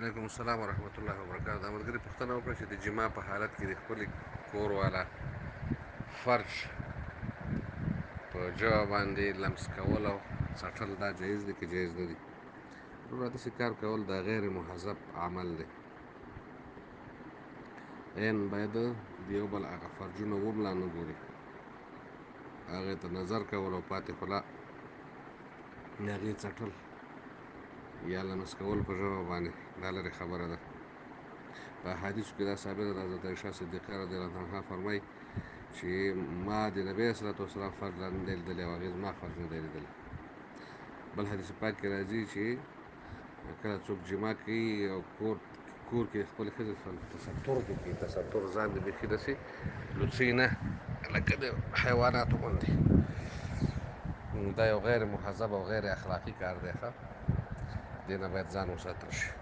وعلیکم السلام ورحمت الله وبرکاته. دا ملګري پوښتنه وکړه چې د جما په حالت کې د خپلې کور والا فرش په ژبه باندې لمس کول او څټل دا جایز دی که جایز نه دي. وروره داسې کار کول دا غیر مهذب عمل دی. عین باید د یو بل هغه فرجونه وملا نه ګوري، هغې ته نظر کول او پاتې خوله د هغې څټل یا لمس کول په ژبه باندې دا لرې خبره ده. په احادیثو کې دا ثابته ده. حضرت عایشه صدیقه رضی الله عنها فرمایي چې ما د نبي علیه صلات وسلام فرج لا نه دی لیدلی او هغې زما فرج نه دی لیدلی. بل حدیث پاک کې راځي چې کله څوک جما کوي او کور کې خپلې ښځې تستر دې کوي، تستر ځان دې بیخي داسې لوڅوي نه لکه د حیواناتو غوندې. دا یو غیر مهذب او غیر اخلاقي کار دی. ښه دې نه باید ځان وساتل شي.